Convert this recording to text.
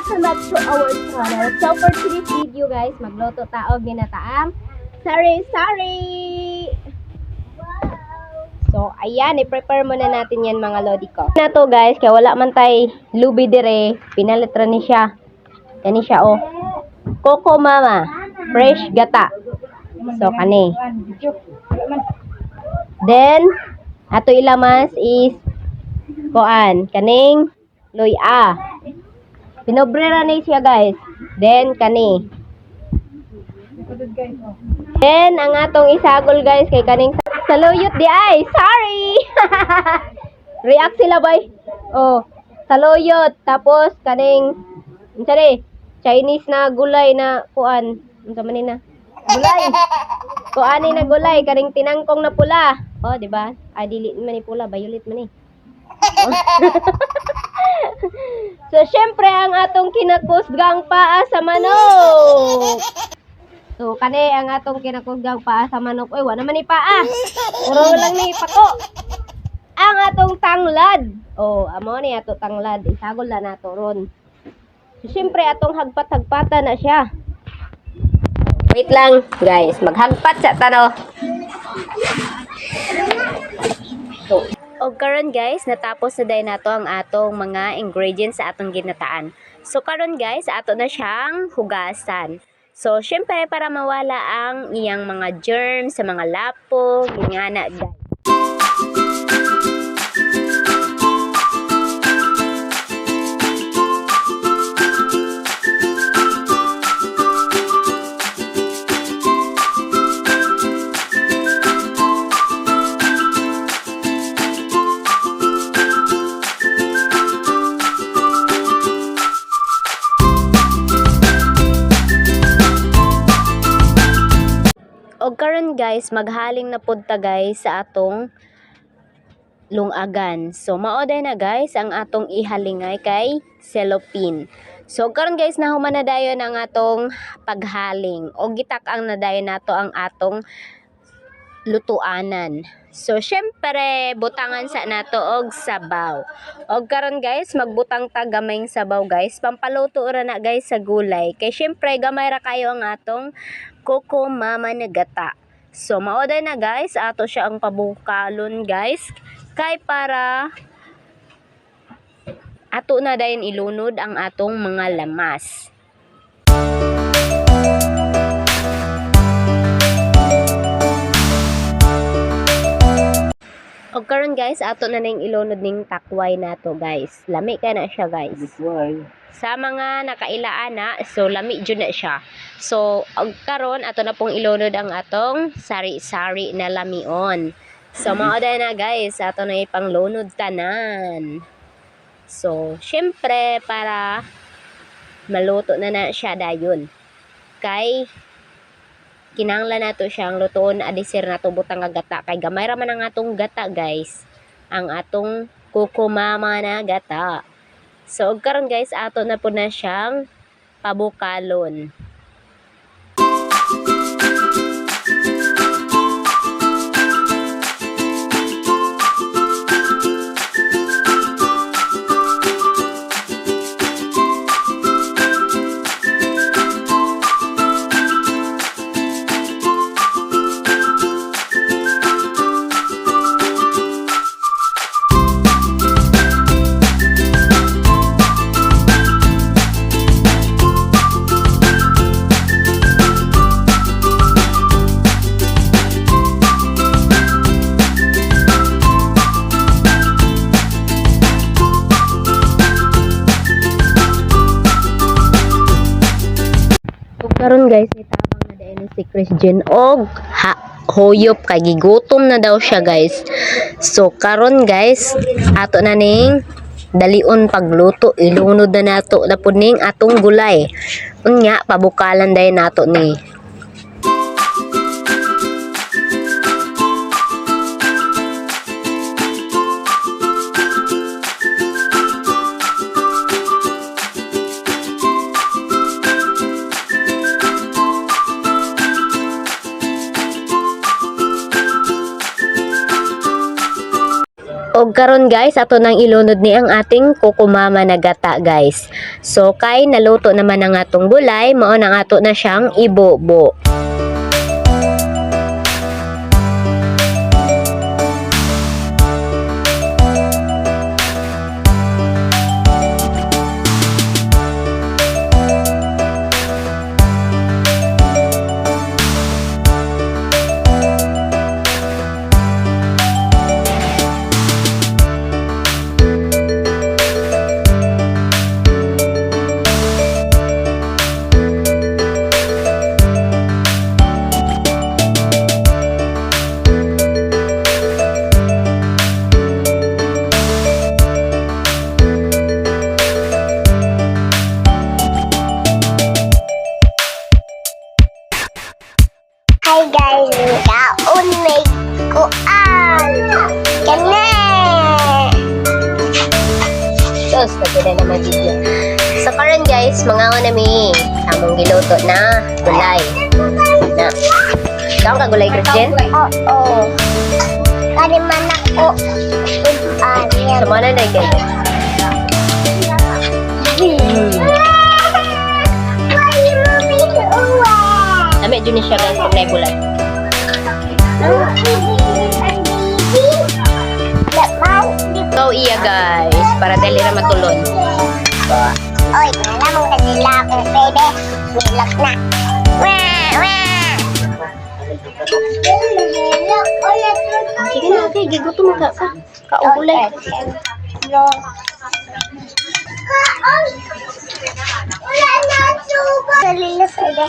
Welcome back to our channel. So for today's video guys, magluto taog ginataang sari-sari. So ayan, i-prepare muna natin yan mga lodi ko. Na to guys, kaya wala man tay lubi dire, pinalitra ni siya. Kani siya oh. Coco Mama, fresh gata. So kani. Then ato ilamas is koan, kaning luya. Pinobrera na siya guys. Then kani. Then ang atong isagol guys kay kaning saluyot di ay. Sorry. React sila bay. Oh, saluyot tapos kaning unsay Chinese na gulay na kuan. Unsa man na? Gulay. Kuan na gulay kaning tinangkong na pula. Oh, di ba? Ay dili man ni pula, violet man ni. So, syempre, ang atong kinakusgang paa sa manok. So, kani, ang atong kinakusgang paa sa manok. Uy, wala naman ni paa. Puro lang ni pako. Ang atong tanglad. Oh, amo ni ato tanglad. Isagol na nato ron. So, syempre, atong hagpat-hagpata na siya. Wait lang, guys. Maghagpat sa tano. So, o karon guys, natapos na dahil nato ang atong mga ingredients sa atong ginataan. So karon guys, ato na siyang hugasan. So syempre para mawala ang iyang mga germs sa mga lapog, ingana guys. O karon guys, maghaling na pud ta guys sa atong lungagan. So maoday na guys ang atong ihalingay kay cellophane. So karon guys, nahuman na dayon ang atong paghaling. O gitak-ang na dayon nato ang atong lutuanan. So syempre butangan sa nato og sabaw. Og karon guys, magbutang ta gamayng sabaw guys. Pampaluto ra na guys sa gulay. Kay syempre gamay ra kayo ang atong Coco Mama na gata. So maoday na guys, ato siya ang pabukalon guys. Kay para ato na dayon ilunod ang atong mga lamas. O karon guys, ato na ning ilunod ning takway nato guys. Lami kay na siya guys. Sa mga nakailaan na, so lami jud na siya. So og karon ato na pong ilunod ang atong sari-sari na lamion. So maoday na guys, ato na ipanglunod tanan. So syempre para maluto na siya dayon. Kay kinahanglan nato siyang lutuon adisir nato butang nga gata kay gamay ra man ang atong gata guys. Ang atong Coco Mama na gata. So og karon guys, ato na po na siyang pabukalon. Karon guys, itabang na dayon si Christian og hoyop kay gigutom na daw siya guys. So karon guys, ato na ning dalion pagluto, ilunod na nato na pud ning atong gulay. Unya pabukalan dayon nato ni. Og ug karon guys ato nang ilunod ni ang ating kukumama na gata guys. So kay naluto naman ang atong bulay, mao nang ato na siyang ibubo. Hi guys, kaon may kuan. Kene. Sus, na naman video. So karon guys, mga nami among giluto na gulay. Na. Kaon ka gulay Christian? Oo. Kani man ako. So mana na guys? Nami dyan siya guys pag naibulay. So iya guys, para dali ra matulon. Oy, wala mong kanila kung pwede. Nilak na. Wah, wah. Sige na, okay, gigutom ka pa. Kaugulay. Kaon. Wala na sugar. Dali na pwede.